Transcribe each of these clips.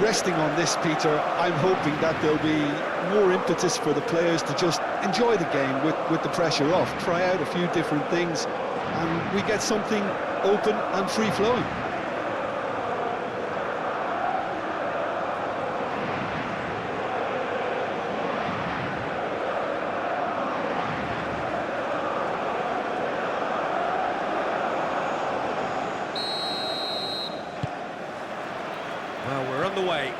resting on this, Peter, I'm hoping that there'll be more impetus for the players to just enjoy the game with the pressure off, try out a few different things, and we get something open and free-flowing. Well, we're on the way.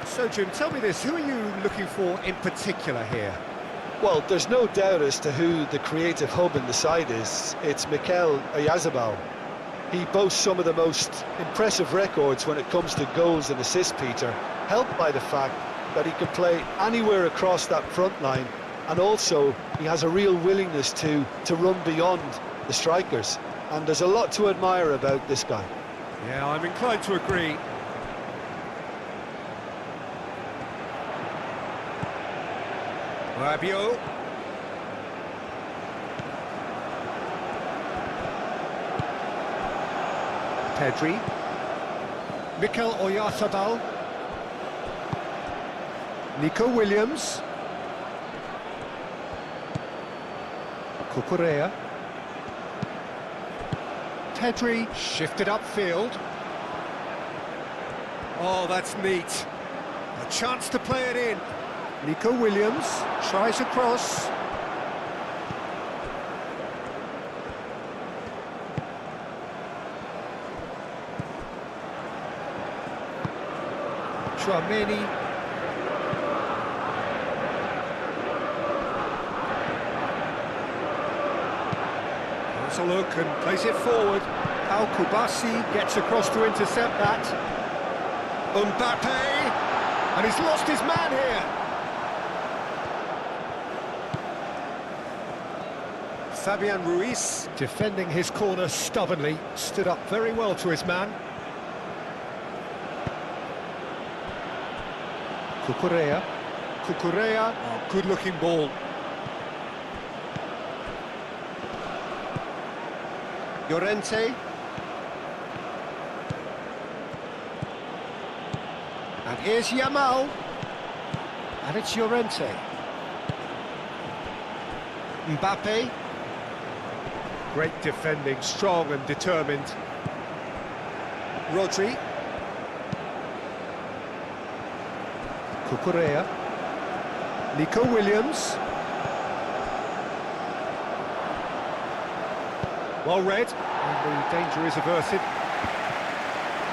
So, Jim, tell me this, who are you looking for in particular here? Well, there's no doubt as to who the creative hub in the side is. It's Mikel Oyarzabal. He boasts some of the most impressive records when it comes to goals and assists, Peter, helped by the fact that he can play anywhere across that front line, and also he has a real willingness to run beyond the strikers. And there's a lot to admire about this guy. Yeah, I'm inclined to agree. Rabiot. Pedri. Mikel Oyarzabal. Nico Williams. Cucurella. Pedri shifted upfield. Oh, that's neat. A chance to play it in. Nico Williams tries a cross. Chouameni. Has a look and plays it forward. Al Kubasi gets across to intercept that. Mbappe, and he's lost his man here. Fabian Ruiz, defending his corner stubbornly, stood up very well to his man. Cucurella. Cucurella, oh, good-looking ball. Llorente. And here's Yamal. And it's Llorente. Mbappe. Great defending, strong and determined. Rodri. Cucurella. Nico Williams. Well read, and the danger is averted.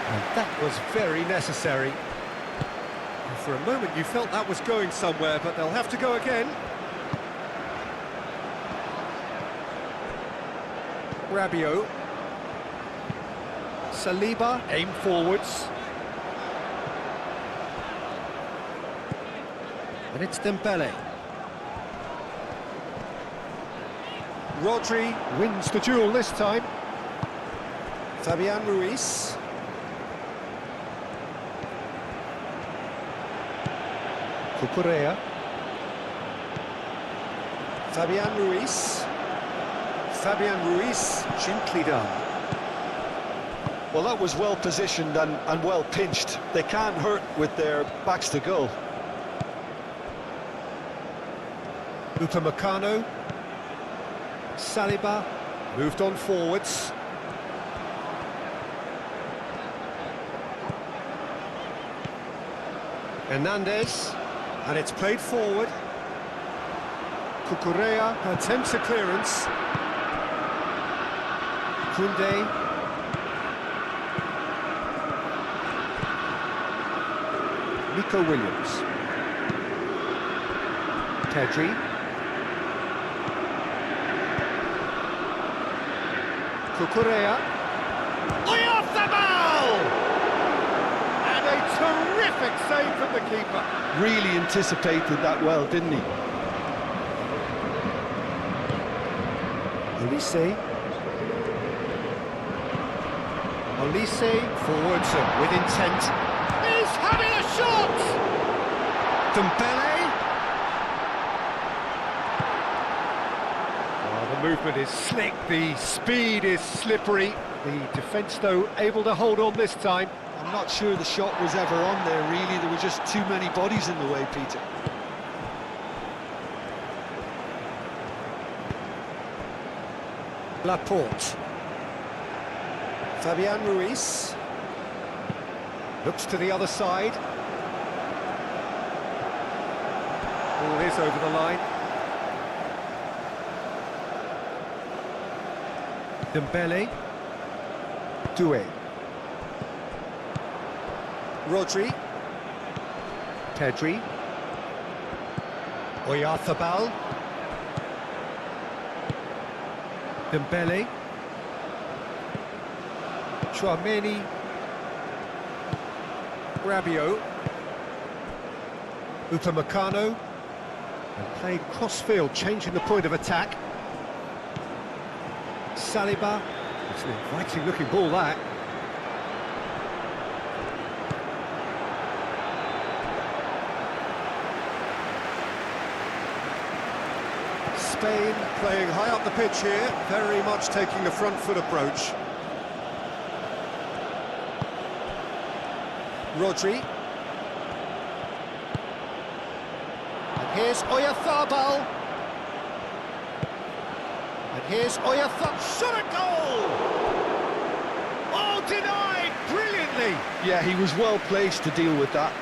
And that was very necessary. And for a moment you felt that was going somewhere, but they'll have to go again. Rabiot. Saliba, aim forwards. And it's Dembele. Rodri wins the duel this time. Fabian Ruiz. Cucurella. Fabian Ruiz. Fabian Ruiz, gently done. Well, that was well positioned and well pinched. They can't hurt with their backs to goal. Upamecano. Saliba moved on forwards. Hernandez, and it's played forward. Cucurella attempts a clearance. Koundé. Nico Williams. Pedri. Cucurella. Oyarzabal! And a terrific save from the keeper. Really anticipated that well, didn't he? Olise. Olise forwards with intent. He's having a shot! Dembele. The movement is slick, the speed is slippery. The defence, though, able to hold on this time. I'm not sure the shot was ever on there, really. There were just too many bodies in the way, Peter. Laporte. Fabian Ruiz. Looks to the other side. Ball is over the line. Dembele. Doué. Rodri. Pedri. Oyarzabal. Dembele. Tchouaméni. Rabiot. Upamecano. And played cross-field, changing the point of attack. Saliba. It's an inviting-looking ball, that. Spain playing high up the pitch here, very much taking the front foot approach. Rodri. And here's Oyarzabal. And here's Oyarzabal. Shot a goal! Oh, denied brilliantly! Yeah, he was well placed to deal with that.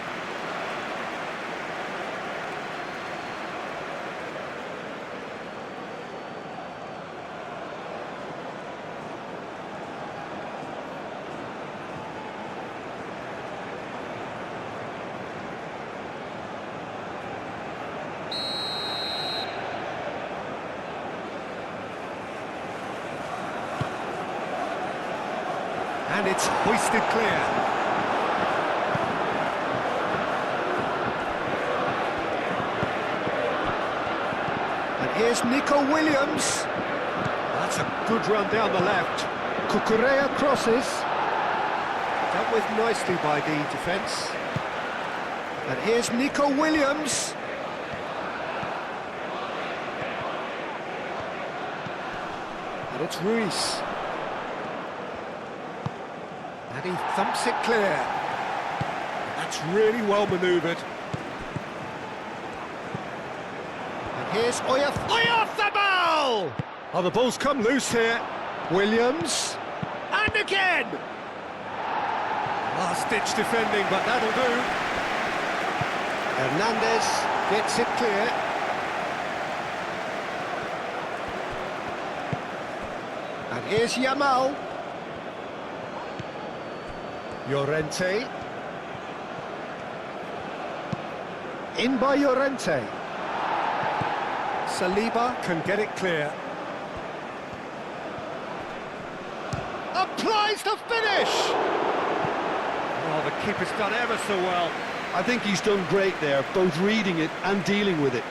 And it's hoisted clear. And here's Nico Williams. That's a good run down the left. Cucurella crosses. Dealt with nicely by the defence. And here's Nico Williams. And it's Ruiz. And he thumps it clear. That's really well manoeuvred. And here's Oyarzabal! Oh, the ball's come loose here. Williams. And again! Last-ditch defending, but that'll do. Hernandez gets it clear. And here's Yamal. Llorente. In by Llorente. Saliba can get it clear. Applies the finish! Oh, the keeper's done ever so well. I think he's done great there, both reading it and dealing with it.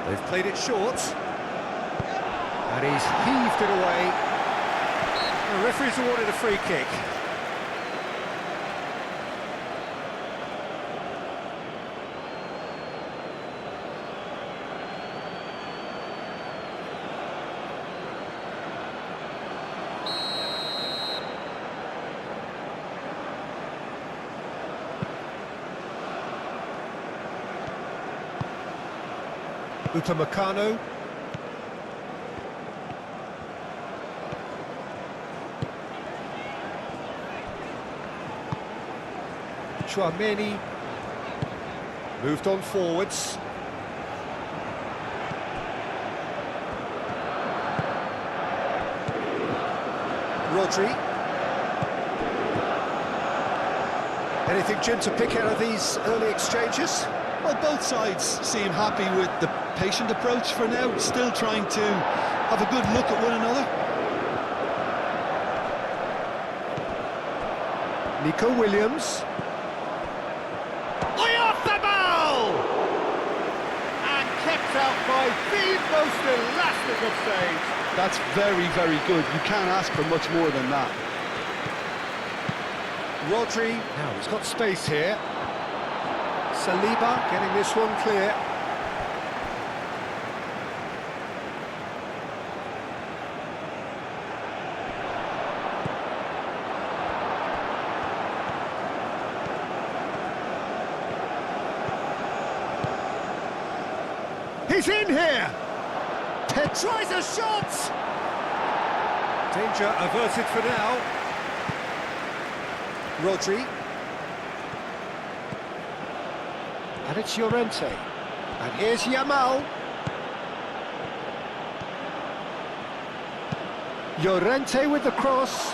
They've played it short. And he's heaved it away. The referee's awarded a free kick. Upamecano. Tchouaméni. Moved on forwards. Rodri. Anything, Jim, to pick out of these early exchanges? Well, both sides seem happy with the patient approach for now, still trying to have a good look at one another. Nico Williams. Oyarzabal! And kept out by the most elastic of saves. That's very, very good. You can't ask for much more than that. Rodri, now he's got space here. Saliba getting this one clear. He's in here! Tries a shot! Danger averted for now. Rodri. And it's Llorente. And here's Yamal. Llorente with the cross.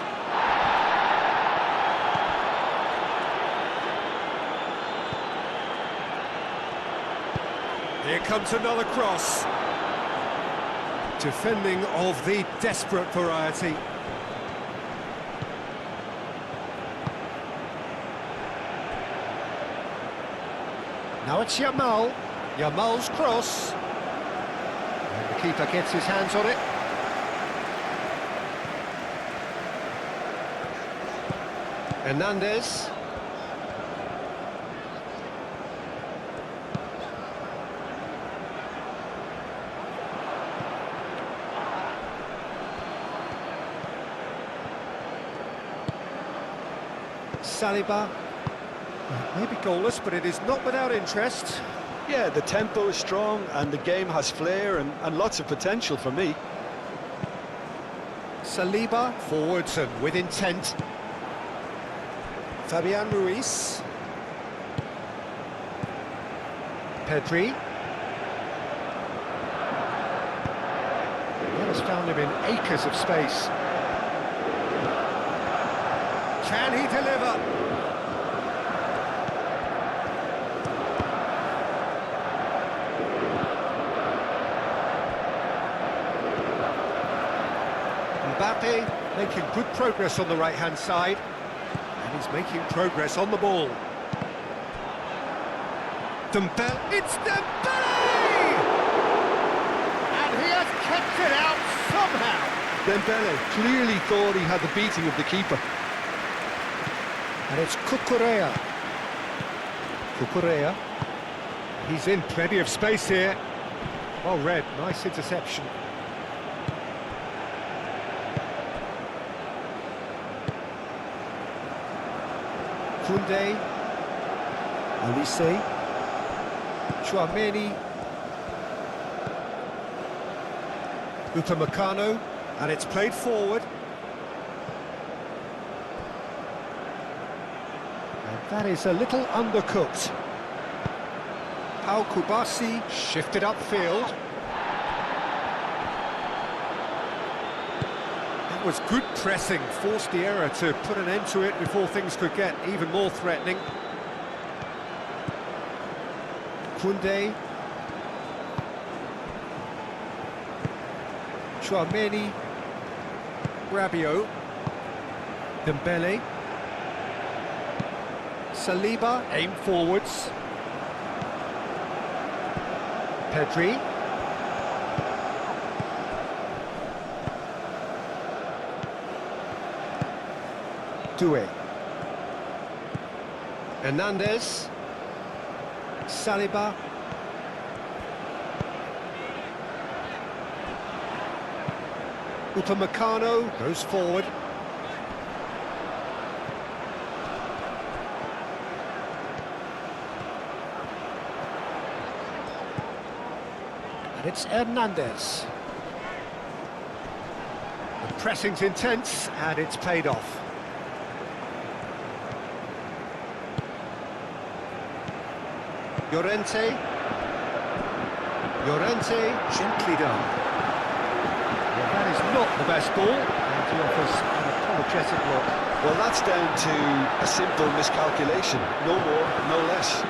Here comes another cross. Defending of the desperate variety. Now it's Yamal. Yamal's cross. And the keeper gets his hands on it. Hernandez. Saliba, maybe goalless, but it is not without interest. Yeah, the tempo is strong and the game has flair and lots of potential for me. Saliba, forwards and with intent. Fabian Ruiz. Pedri. He has found him in acres of space. Can he deliver? Mbappe making good progress on the right-hand side. And he's making progress on the ball. Dembele, it's Dembele! And he has kept it out somehow. Dembele clearly thought he had the beating of the keeper. And it's Cucurella. Cucurella. He's in plenty of space here. Well read, nice interception. Koundé. Olise. Chouameni. Upamecano. And it's played forward. That is a little undercooked. Pau Kubasi shifted upfield. That was good pressing, forced the error to put an end to it before things could get even more threatening. Koundé. Chouameni. Rabiot. Dembele. Saliba, aim forwards. Pedri. Doué. Hernandez. Saliba. Upamecano goes forward. And it's Hernandez. The pressing's intense, and it's paid off. Llorente. Llorente, gently done. Well, that is not the best ball, and he offers an apologetic look. Well, that's down to a simple miscalculation. No more, no less.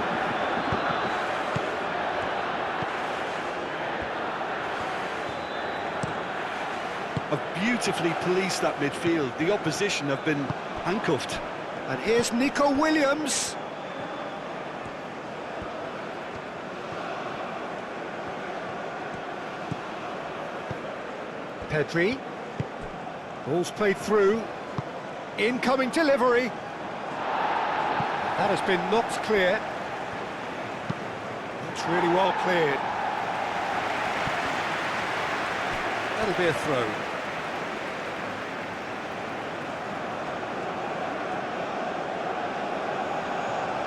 Have beautifully policed that midfield. The opposition have been handcuffed. And here's Nico Williams. Pedri. Ball's played through. Incoming delivery. That has been knocked clear. It's really well cleared. That'll be a throw.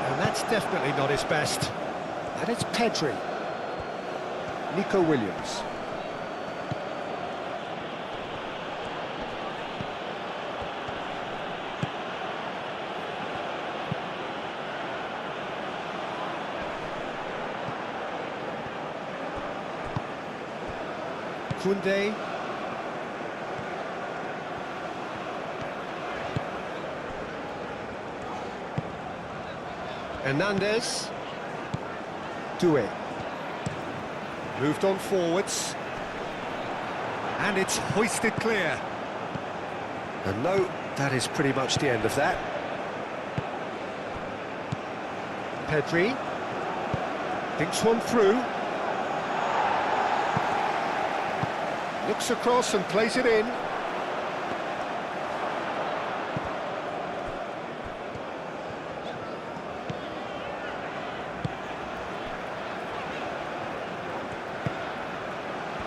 And that's definitely not his best. And it's Pedri. Nico Williams. Kunde. Hernandez. Doué. Moved on forwards. And it's hoisted clear. And no, that is pretty much the end of that. Pedri. Thinks one through. Looks across and plays it in.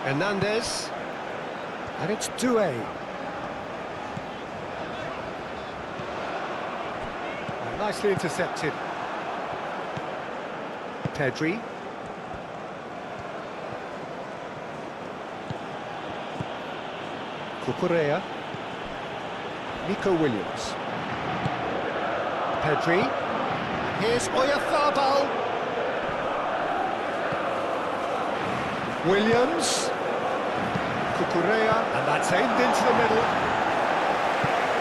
Hernandez. And it's Doué. Nicely intercepted. Pedri. Cucurella. Nico Williams. Pedri. Here's Oyarzabal. Williams. Cucurella. And that's aimed into the middle.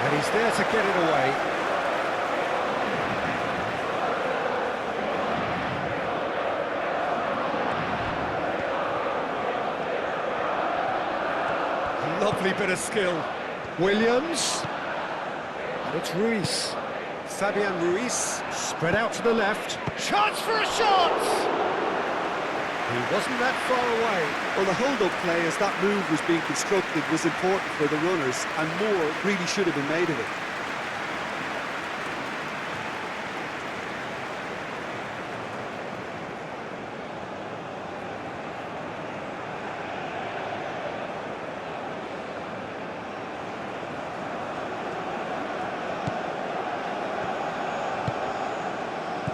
And he's there to get it away. Lovely bit of skill. Williams. And it's Ruiz. Fabian Ruiz. Spread out to the left. Chance for a shot! He wasn't that far away. Well, the hold-up play as that move was being constructed was important for the runners, and more really should have been made of it.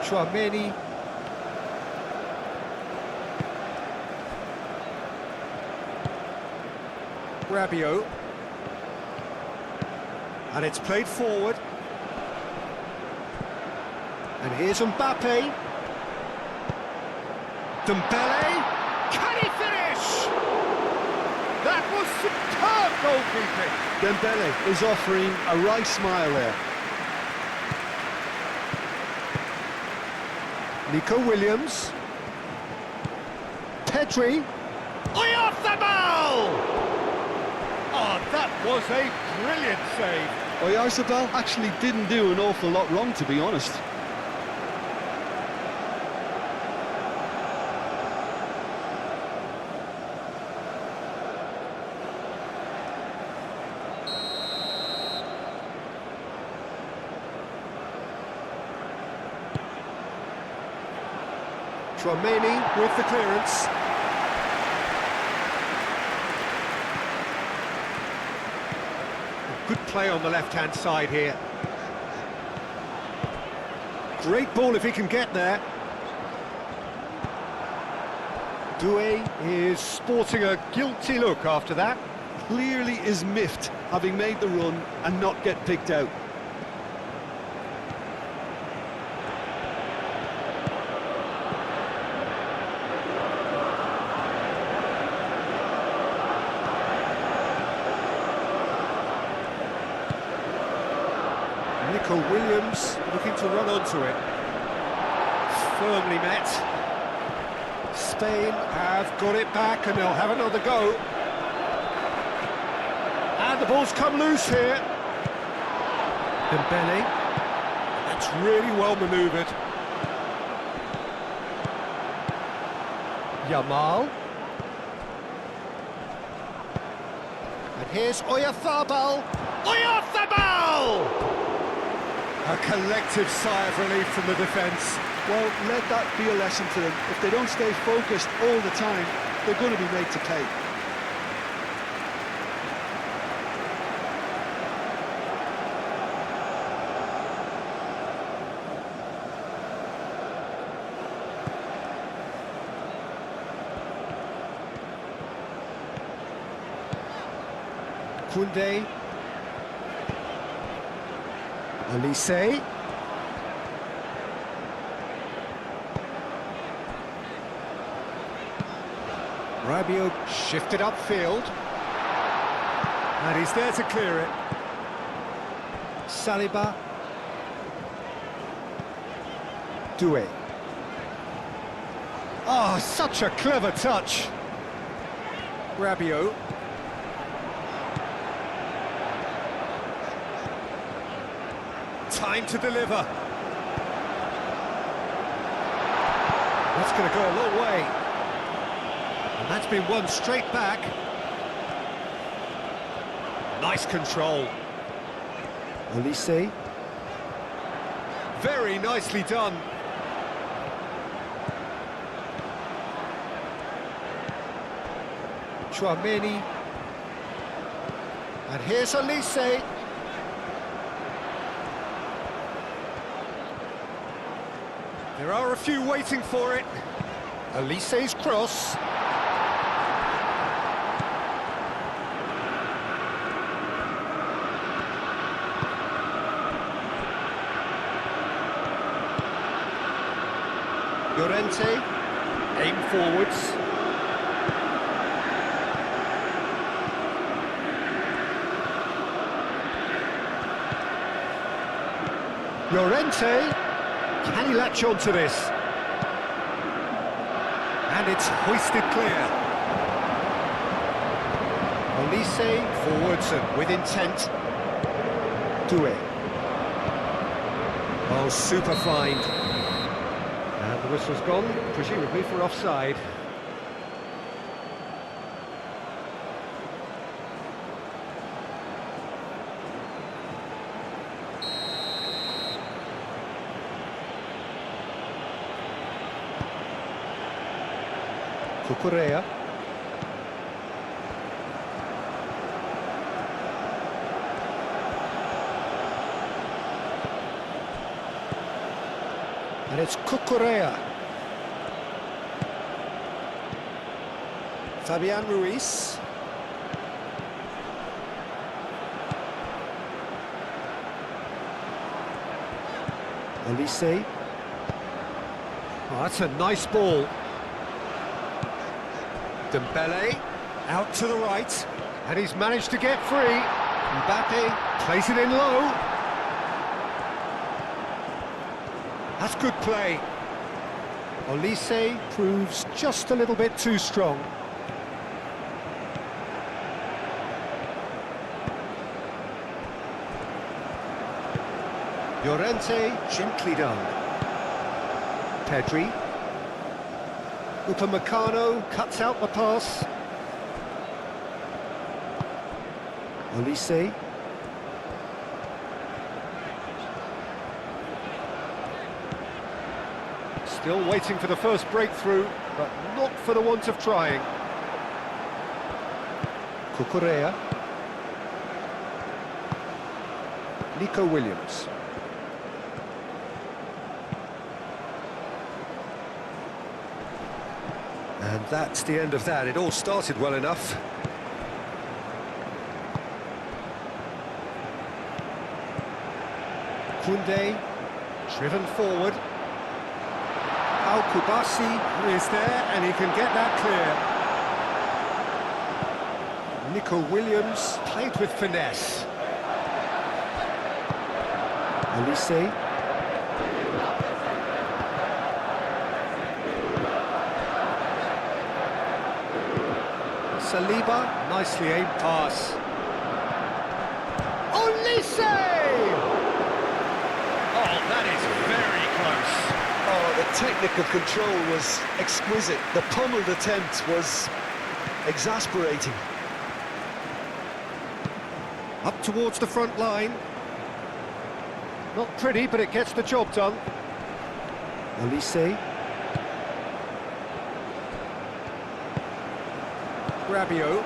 Chouameni. Rabiot. And it's played forward. And here's Mbappe. Dembele. Can he finish? That was superb goalkeeping. Dembele is offering a right smile there. Nico Williams. Pedri. Oyarzabal! Oh, that was a brilliant save. Oyarzabal actually didn't do an awful lot wrong, to be honest. Chouameni with the clearance. Good play on the left-hand side here. Great ball if he can get there. Doué is sporting a guilty look after that. Clearly is miffed, having made the run and not get picked out. Nico Williams looking to run onto it. Firmly met. Spain have got it back and they'll have another go. And the ball's come loose here. Dembele. That's really well manoeuvred. Yamal. And here's Oyarzabal. Oyarzabal! A collective sigh of relief from the defence. Well, let that be a lesson to them. If they don't stay focused all the time, they're going to be made to pay. Koundé. Olise. Rabiot shifted upfield. And he's there to clear it. Saliba. Doué. Oh, such a clever touch. Rabiot. Time to deliver. That's going to go a long way. And that's been won straight back. Nice control. Olise. Very nicely done. Chouameni. And here's Olise. There are a few waiting for it. Olise's cross. Llorente, aim forwards. Llorente. Can he latch on to this? And it's hoisted clear. Olise forwards and with intent. Doué. Oh, super find. And the whistle's gone, presumably for offside. Cucurella. And it's Cucurella. Fabian Ruiz. Olise. Oh, that's a nice ball. Dembele, out to the right, and he's managed to get free. Mbappe plays it in low. That's good play. Olise proves just a little bit too strong. Llorente, gently done. Pedri. Upamecano cuts out the pass. Olise. Still waiting for the first breakthrough, but not for the want of trying. Cucurella. Nico Williams. And that's the end of that. It all started well enough. Koundé, driven forward. Al-Kubasi is there, and he can get that clear. Nico Williams played with finesse. Olise. Saliba, nicely aimed pass. Olise! Oh, that is very close. Oh, the technical control was exquisite. The pummeled attempt was exasperating. Up towards the front line. Not pretty, but it gets the job done. Olise. Rabiot.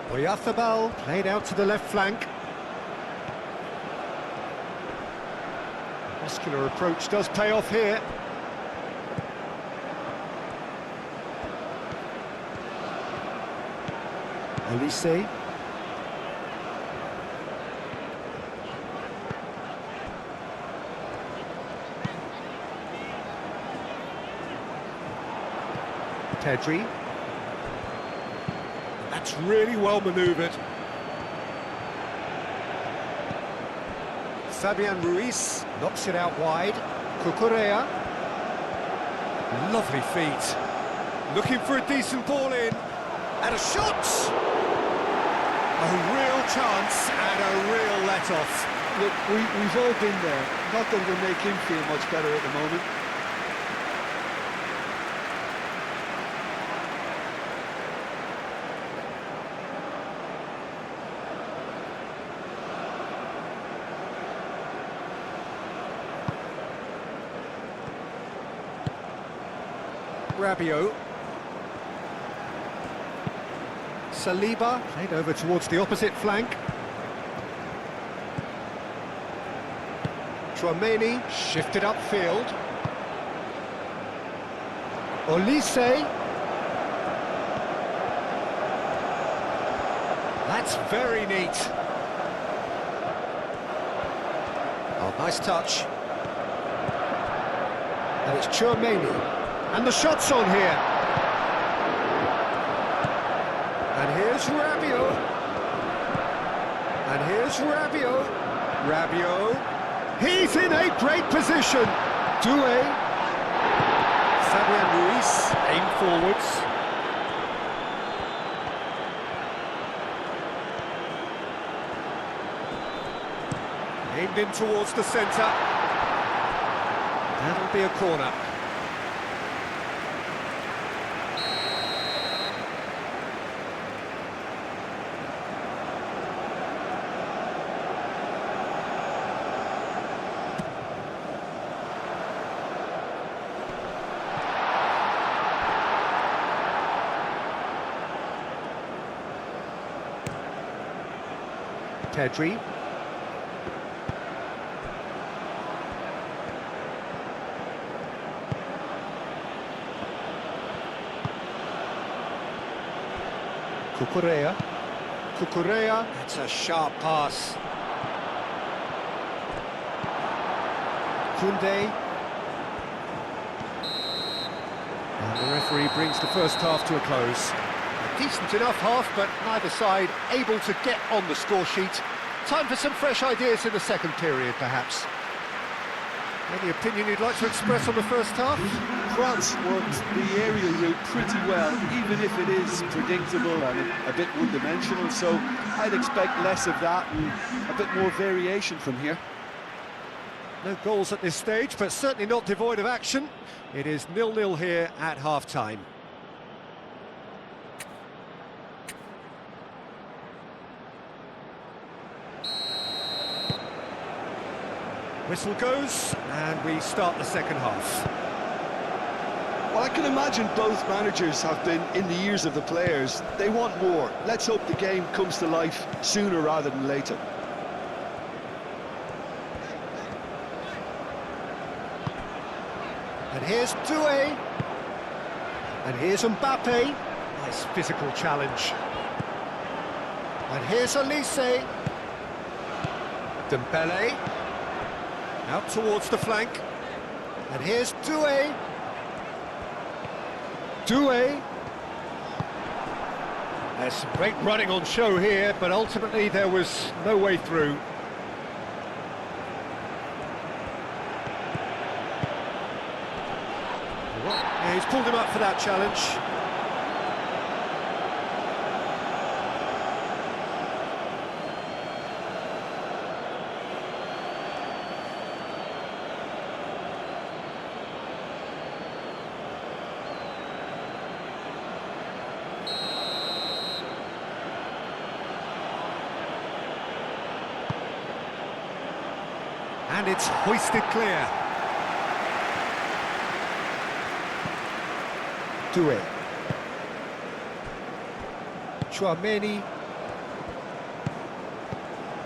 Oyarthabal played out to the left flank. Muscular approach does pay off here. Olise. Pedri. That's really well manoeuvred. Fabian Ruiz knocks it out wide. Cucurella. Lovely feet. Looking for a decent ball in. And a shot! A real chance and a real let-off. Look, we've all been there. Not that it'll make him feel much better at the moment. Rabiot. Saliba played over towards the opposite flank. Tchouaméni shifted upfield. Olise. That's very neat. Oh, nice touch. And it's Tchouaméni. And the shot's on here. And here's Rabiot. And here's Rabiot. Rabiot. He's in a great position. Doué. Fabian Ruiz aim forwards. Aimed in towards the centre. That'll be a corner. Pedri. Cucurella. Cucurella. That's a sharp pass. Koundé. And the referee brings the first half to a close. A decent enough half, but neither side able to get on the score sheet. Time for some fresh ideas in the second period, perhaps. Any opinion you'd like to express on the first half? France worked the aerial route pretty well, even if it is predictable and a bit one-dimensional, so I'd expect less of that and a bit more variation from here. No goals at this stage, but certainly not devoid of action. It is 0-0 here at half-time. Whistle goes, and we start the second half. Well, I can imagine both managers have been in the ears of the players. They want more. Let's hope the game comes to life sooner rather than later. And here's Doué. And here's Mbappe. Nice physical challenge. And here's Olise. Dembele. Out towards the flank. And here's Doué. Doué. There's some great running on show here, but ultimately there was no way through. Yeah, he's pulled him up for that challenge. And it's hoisted clear. Doué. Chouameni.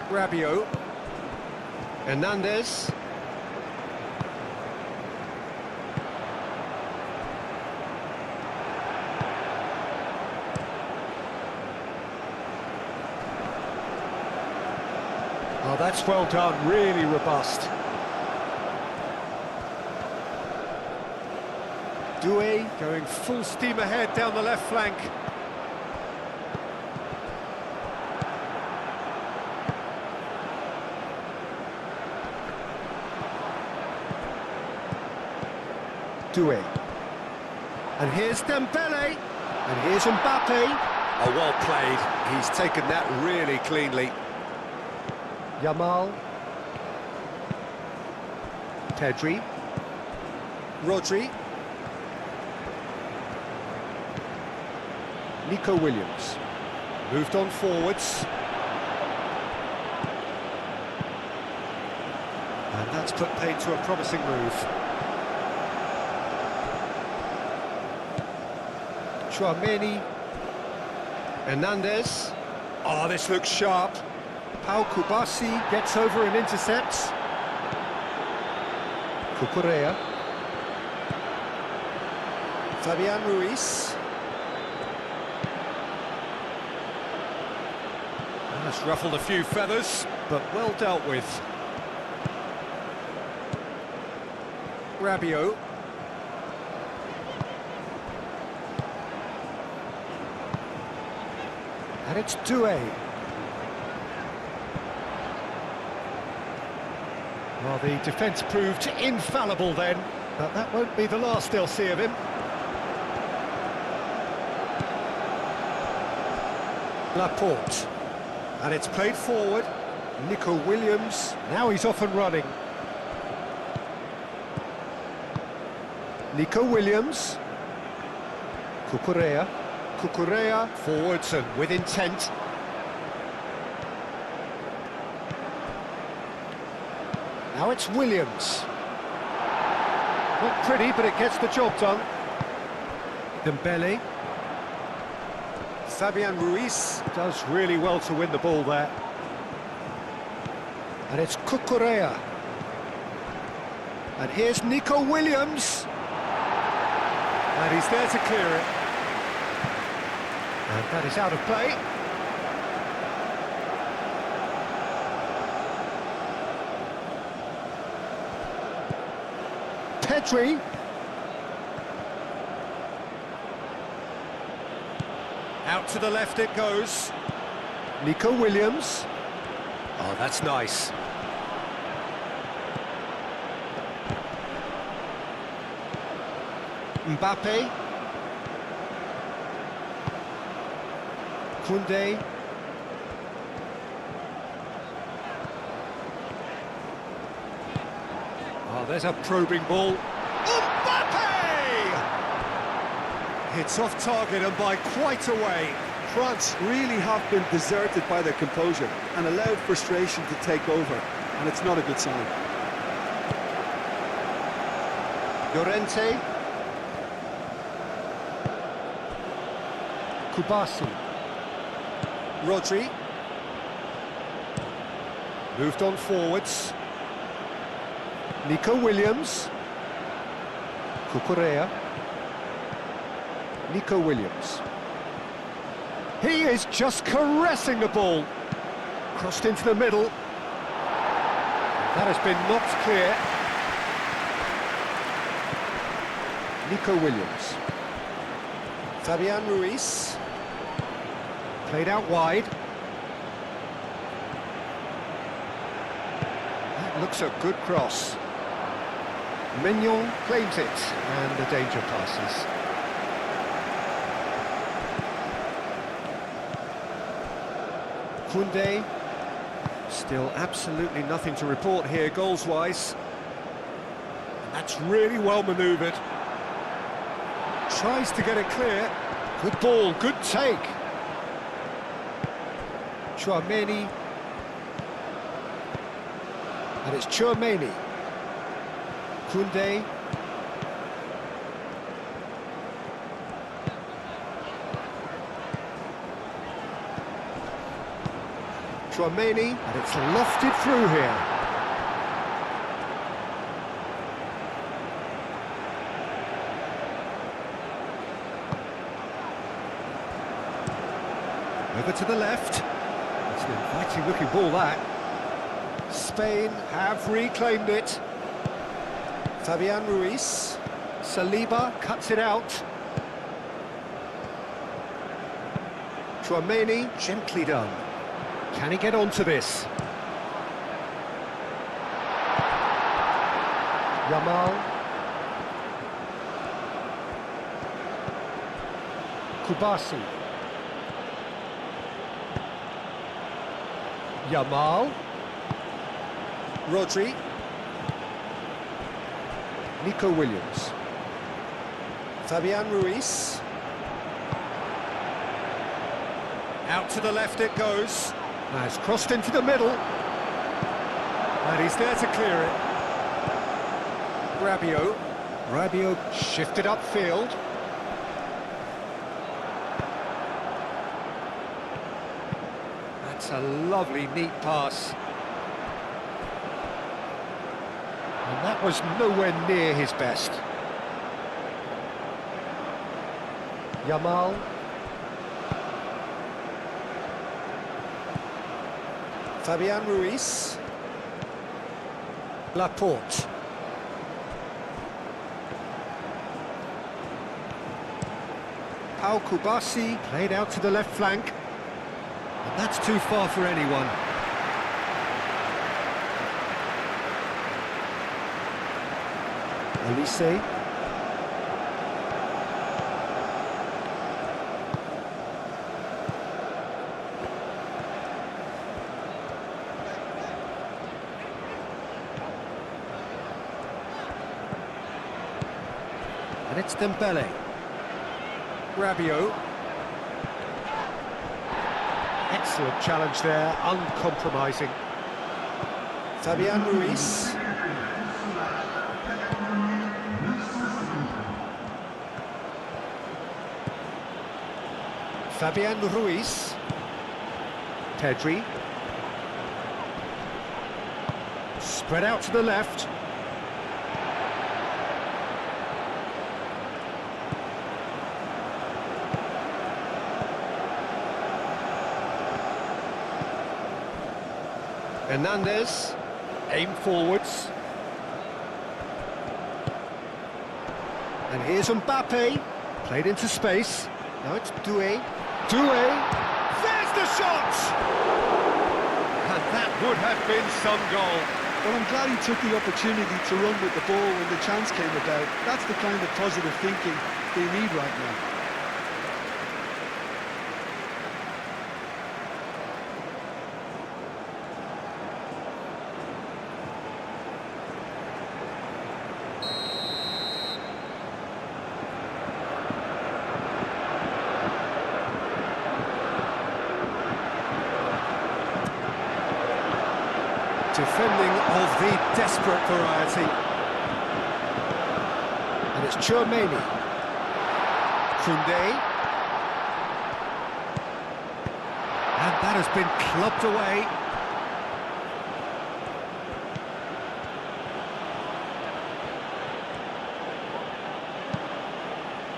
Rabiot. Hernandez. Oh, that's well done, really robust. Doué going full steam ahead down the left flank. Doué. And here's Dembele. And here's Mbappe. Oh, well played. He's taken that really cleanly. Yamal. Pedri. Rodri. Nico Williams. Moved on forwards. And that's put paid to a promising move. Chouameni. Hernandez. Oh, this looks sharp. Pau Kubasi gets over and intercepts. Cucurella. Fabian Ruiz. That's ruffled a few feathers, but well dealt with. Rabiot. And it's Doué. Well, the defence proved infallible then, but that won't be the last they'll see of him. Laporte. And it's played forward. Nico Williams. Now he's off and running. Nico Williams. Cucurella. Cucurella forwards and with intent. Now it's Williams. Not pretty, but it gets the job done. Dembele. Fabian Ruiz does really well to win the ball there. And it's Cucurella. And here's Nico Williams. And he's there to clear it. And that is out of play. Pedri. Out to the left it goes. Nico Williams. Oh, that's nice. Mbappe. Koundé. Oh, there's a probing ball. Mbappe! Hits off target and by quite a way. France really have been deserted by their composure and allowed frustration to take over, and it's not a good sign. Llorente. Kubasi. Rodri. Moved on forwards. Nico Williams. Cucurella. Nico Williams. He is just caressing the ball. Crossed into the middle. That has been knocked clear. Nico Williams. Fabian Ruiz. Played out wide. That looks a good cross. Mignon claims it, and the danger passes. Koundé. Still absolutely nothing to report here goals-wise. That's really well manoeuvred. Tries to get it clear. Good ball, good take. Chouameni. And it's Chouameni. Koundé. Chouameni, and it's lofted through here. Over to the left. It's an inviting looking ball, that. Spain have reclaimed it. Fabian Ruiz. Saliba cuts it out. Chouameni, gently done. Can he get onto this? Yamal. Kubasi. Yamal. Rodri. Nico Williams. Fabian Ruiz. Out to the left it goes. Now it's crossed into the middle. And he's there to clear it. Rabiot. Rabiot shifted upfield. That's a lovely, neat pass. And that was nowhere near his best. Yamal. Fabian Ruiz. Laporte. Pau Kubasi played out to the left flank. And that's too far for anyone. Olise. And it's Dembele. Rabiot. Excellent challenge there, uncompromising. Fabian Ruiz. Fabian Ruiz. Pedri. Spread out to the left. Hernandez, aim forwards. And here's Mbappe, played into space. Now it's Doué. Doué, there's the shot! And that would have been some goal. Well, I'm glad he took the opportunity to run with the ball when the chance came about. That's the kind of positive thinking they need right now. Defending of the desperate variety. And it's Chouameni. Koundé. And that has been clubbed away.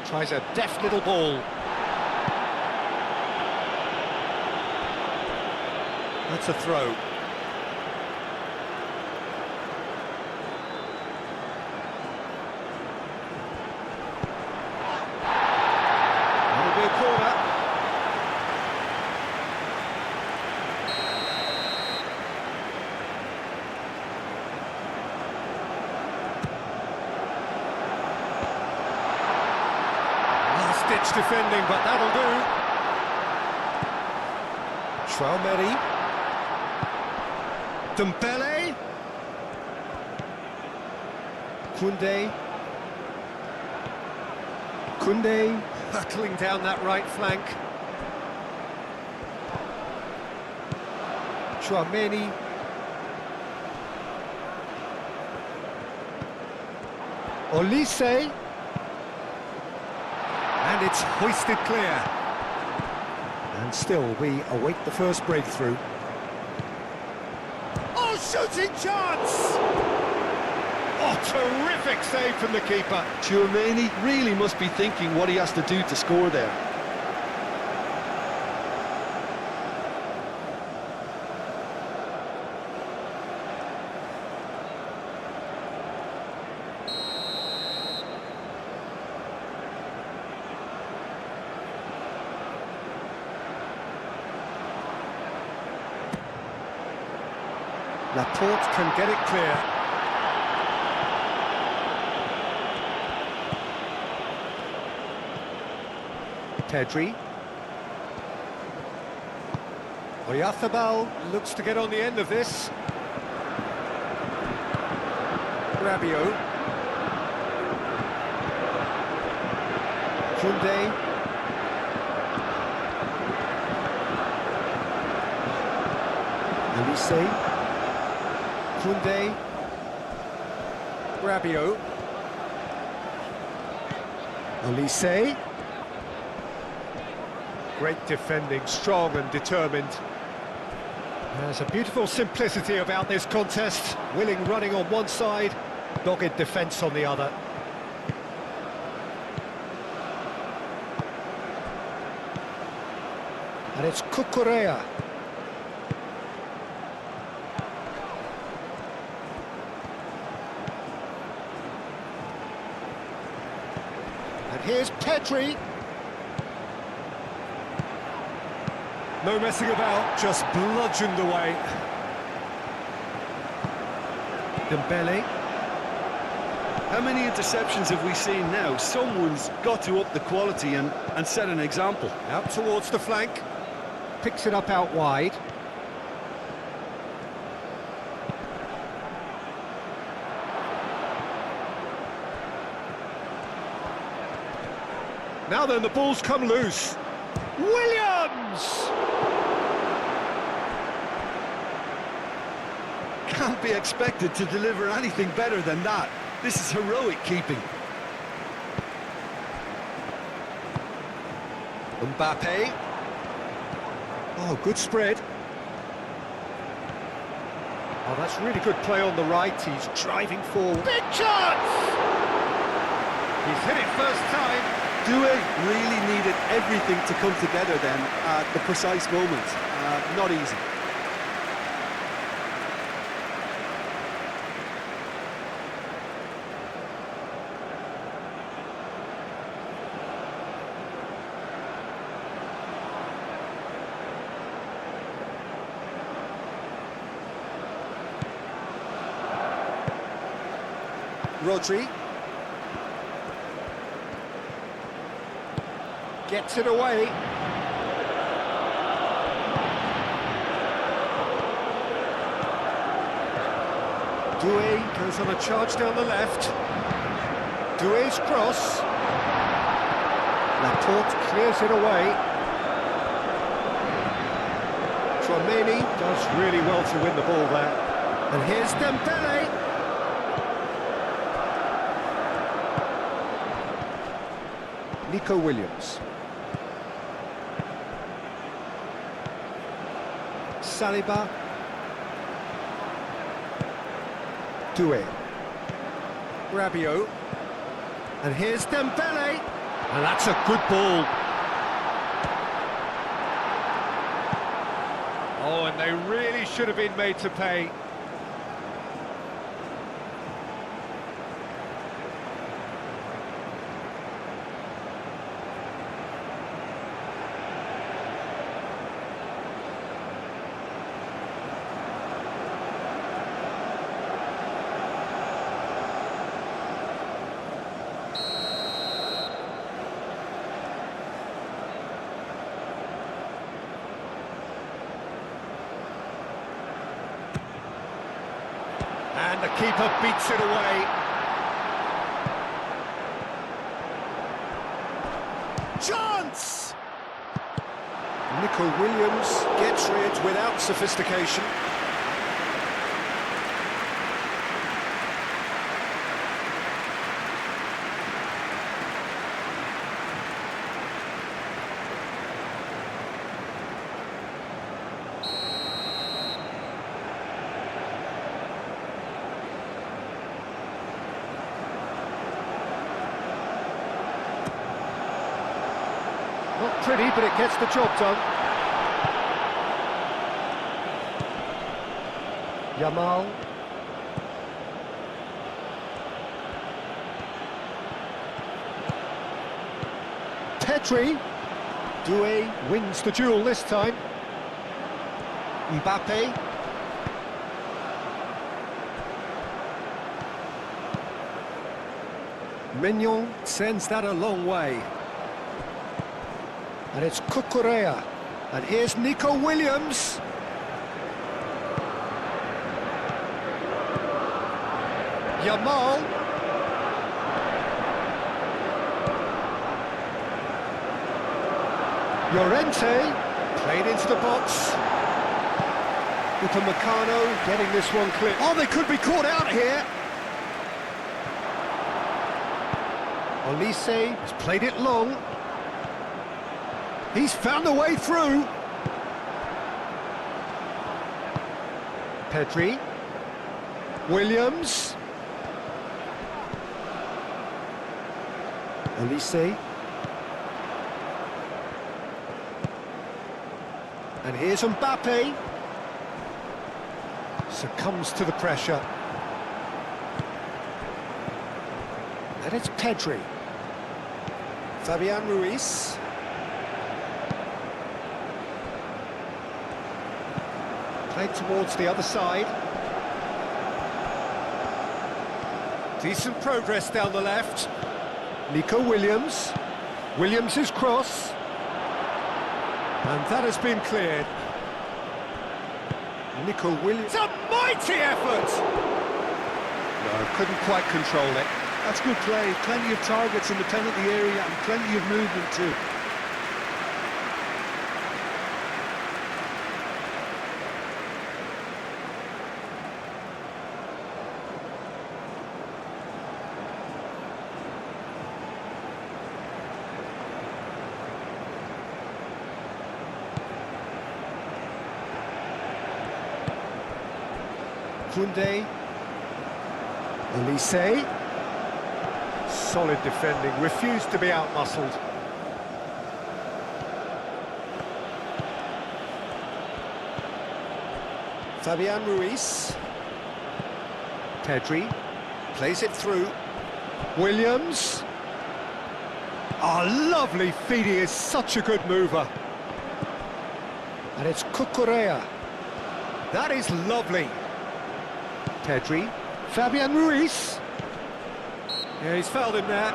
Tries a deft little ball. That's a throw. Ditch defending, but that'll do. Chouameni. Dembele. Koundé. Koundé hurtling down that right flank. Chouameni. Olise. And it's hoisted clear. And still, we await the first breakthrough. Oh, shooting chance! Oh, terrific save from the keeper. Tchouameni really must be thinking what he has to do to score there. Laporte can get it clear. Pedri. Oyarzabal looks to get on the end of this. Rabiot. Koundé. Olise. Koundé. Rabiot. Olise. Great defending, strong and determined. There's a beautiful simplicity about this contest. Willing running on one side, dogged defence on the other. And it's Cucurella. And here's Pedri. No messing about, just bludgeoned away. Dembele. How many interceptions have we seen now? Someone's got to up the quality and set an example. Out towards the flank. Picks it up out wide. Now then, the ball's come loose. Williams! Can't be expected to deliver anything better than that. This is heroic keeping. Mbappe. Oh, good spread. Oh, that's really good play on the right. He's driving forward. Big chance! He's hit it first time. Doué really needed everything to come together then at the precise moment. Not easy. Rodri. Gets it away. Doué goes on a charge down the left. Doué's cross. Laporte clears it away. Tchouameni does really well to win the ball there. And here's Dembele. Nico Williams. Saliba. Doué. Rabiot. And here's Dembele. And that's a good ball. Oh, and they really should have been made to pay. And the keeper beats it away. Chance! Nico Williams gets rid without sophistication. pretty, but it gets the job done. Yamal. Pedri. Doué wins the duel this time. Mbappe. Mignon sends that a long way. And it's Cucurella. And here's Nico Williams. Yamal. Llorente. Played into the box. Upamecano getting this one clear. Oh, they could be caught out here. Olise has played it long. He's found a way through. Pedri. Williams. Olise. And here's Mbappe. Succumbs to the pressure. And it's Pedri. Fabian Ruiz. Played towards the other side. Decent progress down the left. Nico Williams. Williams' cross. And that has been cleared. Nico Williams. It's a mighty effort! No, couldn't quite control it. That's good play. Plenty of targets in the penalty area and plenty of movement too. Koundé. Olise. Solid defending, refused to be outmuscled. Fabian Ruiz. Pedri. Plays it through. Williams. Oh, lovely feed, he is such a good mover. And it's Cucurella. That is lovely. Pedri. Fabian Ruiz. Yeah, he's fouled him there.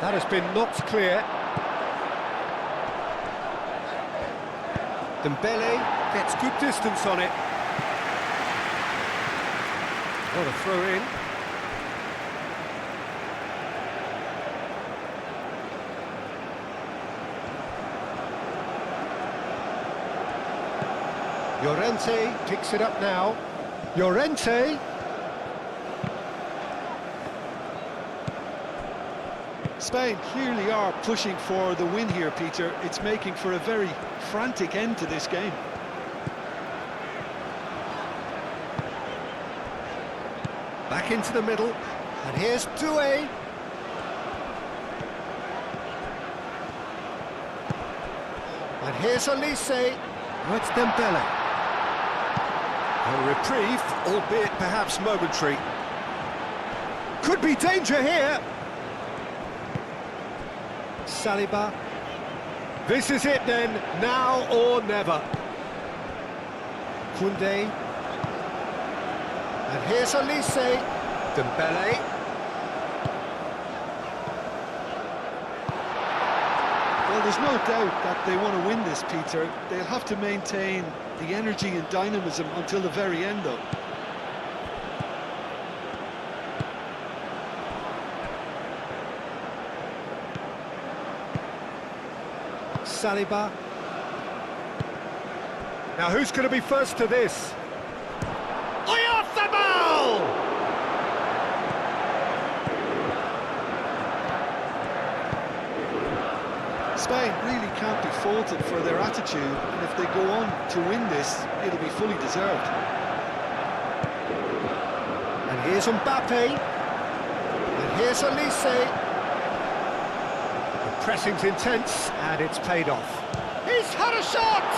That has been knocked clear. Dembele gets good distance on it. What a throw in. Llorente picks it up now. Llorente. Spain clearly are pushing for the win here, Peter. It's making for a very frantic end to this game. Back into the middle, and here's Doué. And here's Olise. Oh, it's Dembele. A reprieve, albeit perhaps momentary. Could be danger here. Saliba. This is it then, now or never. Koundé. And here's Olise. Dembele. there's no doubt that they want to win this, Peter. They'll have to maintain the energy and dynamism until the very end, though. Saliba. Now who's going to be first to this? Oyarzabal! Spain really can't be faulted for their attitude, and if they go on to win this, it'll be fully deserved. And here's Mbappe. And here's Elise. The pressing's intense, and it's paid off. He's had a shot!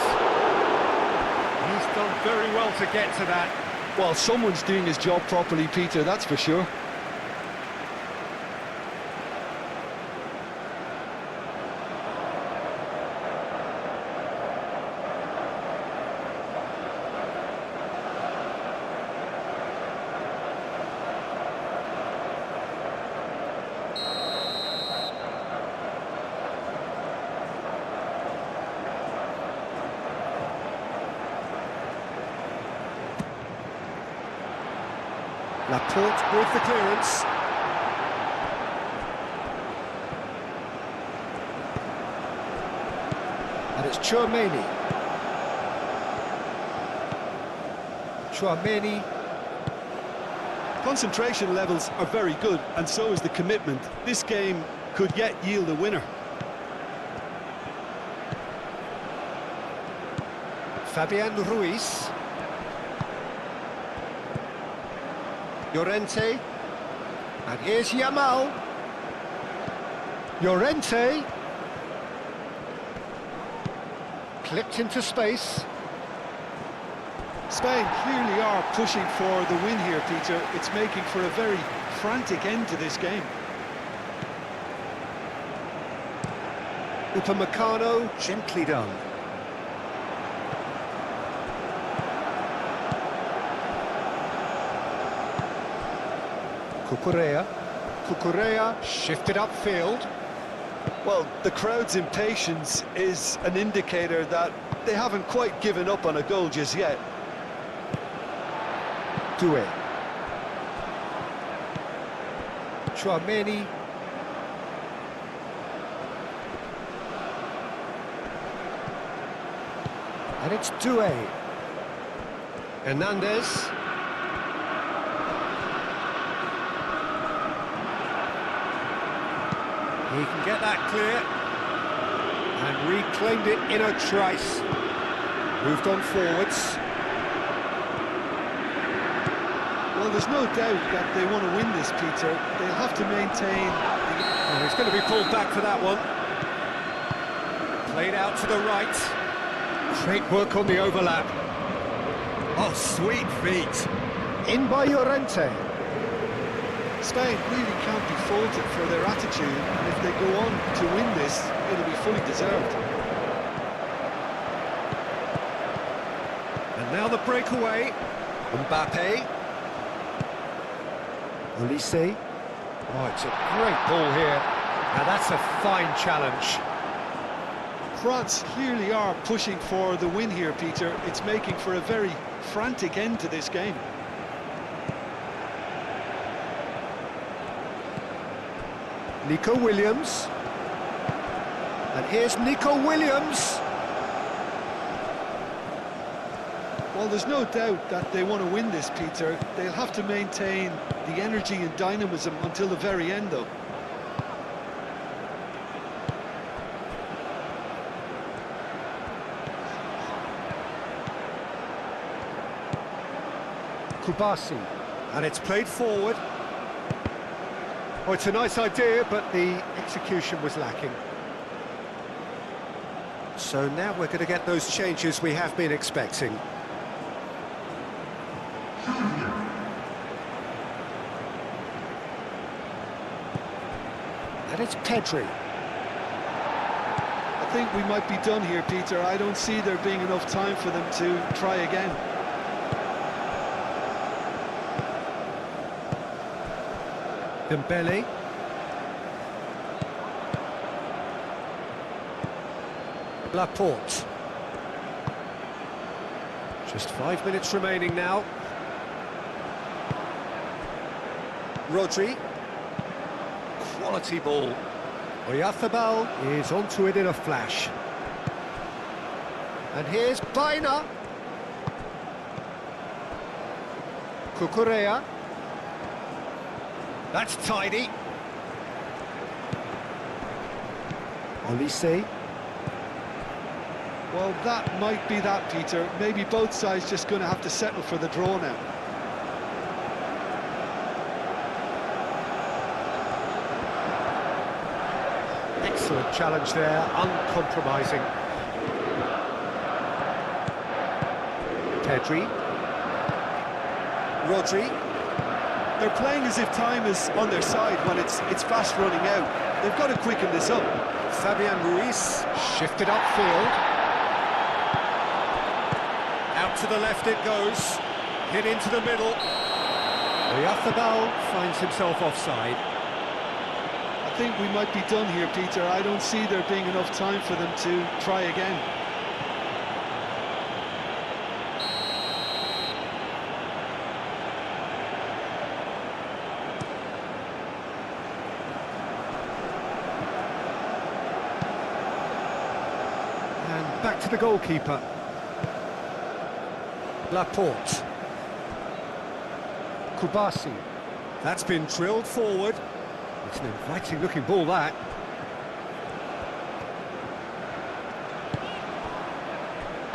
He's done very well to get to that. Well, someone's doing his job properly, Peter, that's for sure. Laporte with the clearance. And it's Chouameni. Chouameni. Concentration levels are very good, and so is the commitment. This game could yet yield a winner. Fabian Ruiz. Llorente, and here's Yamal. Llorente, clipped into space. Spain clearly are pushing for the win here, Peter. It's making for a very frantic end to this game. Upamecano, gently done. Cucurella shifted upfield. Well, the crowd's impatience is an indicator that they haven't quite given up on a goal just yet. Doué. Chouameni. And it's Doué. Hernandez. He can get that clear, and reclaimed it in a trice. Moved on forwards. Well, there's no doubt that they want to win this, Peter. They'll have to maintain Oh, he's going to be pulled back for that one. Played out to the right. Great work on the overlap. Oh, sweet feet. In by Llorente. Spain really can't be faulted for their attitude, and if they go on to win this, it'll be fully deserved. And now the breakaway. Mbappe. Elise. Oh, it's a great ball here. Now that's a fine challenge. France clearly are pushing for the win here, Peter. It's making for a very frantic end to this game. Nico Williams. And here's Nico Williams. Well, there's no doubt that they want to win this, Peter. They'll have to maintain the energy and dynamism until the very end, though. Kubasi. And it's played forward. Oh, it's a nice idea, but the execution was lacking. So now we're going to get those changes we have been expecting. And it's Pedri. I think we might be done here, Peter. I don't see there being enough time for them to try again. Dembele. Laporte. Just 5 minutes remaining now. Rodri. Quality ball. Oyarzabal is onto it in a flash. And here's Baina. Cucurella. That's tidy. Olise. Well, that might be that, Peter. Maybe both sides just going to have to settle for the draw now. Excellent challenge there, uncompromising. Pedri. Rodri. They're playing as if time is on their side when it's fast running out. They've got to quicken this up. Fabian Ruiz shifted upfield. Out to the left it goes. Hit into the middle. Oyarzabal finds himself offside. I think we might be done here, Peter. I don't see there being enough time for them to try again. And back to the goalkeeper. Laporte. Kubasi. That's been drilled forward. It's an inviting looking ball, that.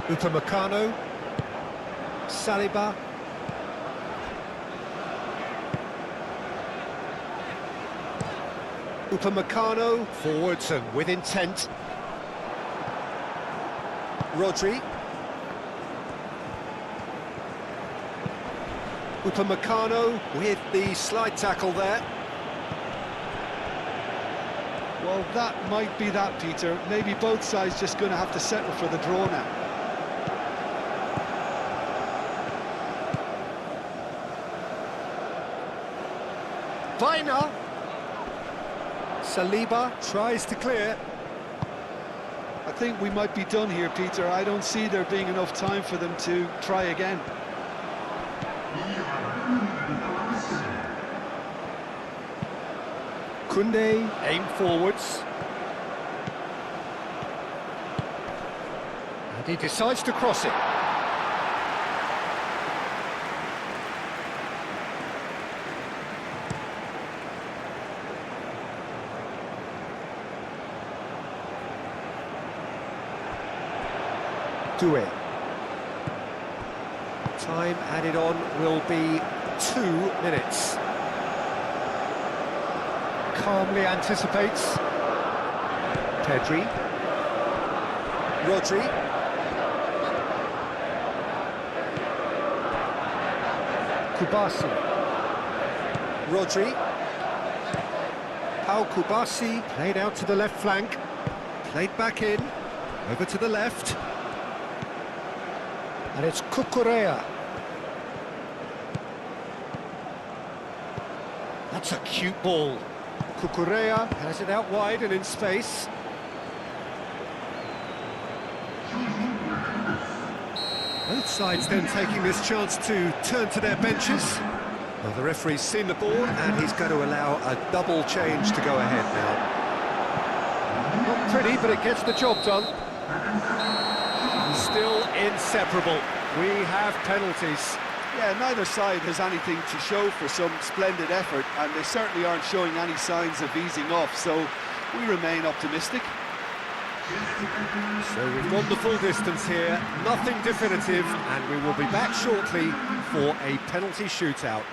Upamecano. Saliba. Upamecano forwards and with intent. Rodri. Upamecano with the slide tackle there. Well, that might be that, Peter. Maybe both sides just going to have to settle for the draw now. Baina. Saliba tries to clear. I think we might be done here, Peter. I don't see there being enough time for them to try again. Koundé aim forwards. And he decides to cross it. Doué. Time added on will be 2 minutes. Calmly anticipates. Pedri. Rodri. Kubasi. Rodri. Pau Kubasi played out to the left flank. Played back in. Over to the left. And it's Cucurella. That's a cute ball. Cucurella has it out wide and in space. Both sides then taking this chance to turn to their benches. Well, the referee's seen the ball and he's going to allow a double change to go ahead now. Not pretty, but it gets the job done. Still inseparable. We have penalties. Yeah, neither side has anything to show for some splendid effort, and they certainly aren't showing any signs of easing off, so we remain optimistic. So we've gone the full distance here, nothing definitive, and we will be back shortly for a penalty shootout.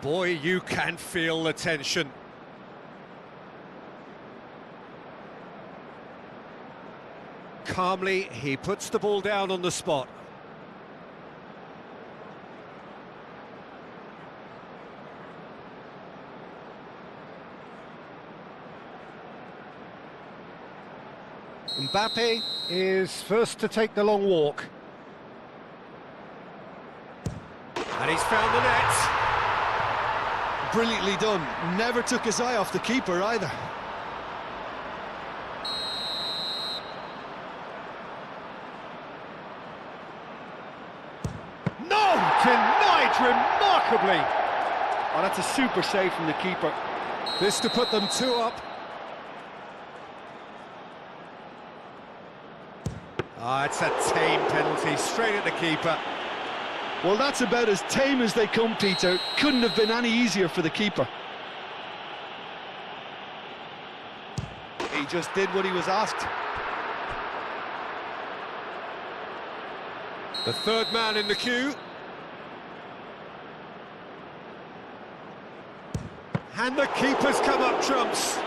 Boy, you can feel the tension. Calmly, he puts the ball down on the spot. Mbappe is first to take the long walk. And he's found the net. Brilliantly done. Never took his eye off the keeper either. No! Denied remarkably! Oh, that's a super save from the keeper. This to put them 2 up. Ah, it's a tame penalty, straight at the keeper. Well, that's about as tame as they come, Peter. Couldn't have been any easier for the keeper. He just did what he was asked. The third man in the queue. And the keeper's come up trumps.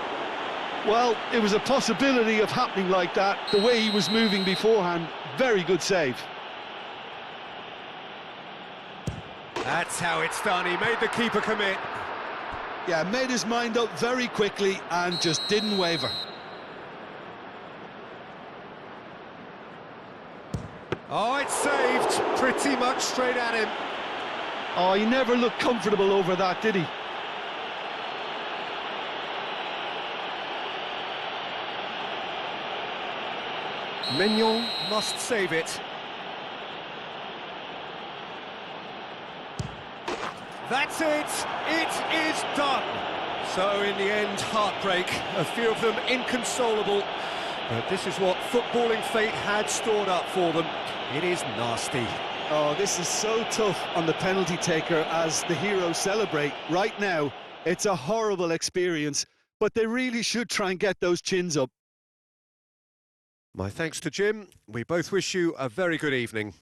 Well, it was a possibility of happening like that, the way he was moving beforehand. Very good save. That's how it's done, he made the keeper commit. Yeah, made his mind up very quickly and just didn't waver. Oh, it's saved, pretty much straight at him. Oh, he never looked comfortable over that, did he? Mignon must save it. That's it! It is done! So in the end, heartbreak. A few of them inconsolable. But this is what footballing fate had stored up for them. It is nasty. Oh, this is so tough on the penalty taker as the heroes celebrate. Right now, it's a horrible experience, but they really should try and get those chins up. My thanks to Jim. We both wish you a very good evening.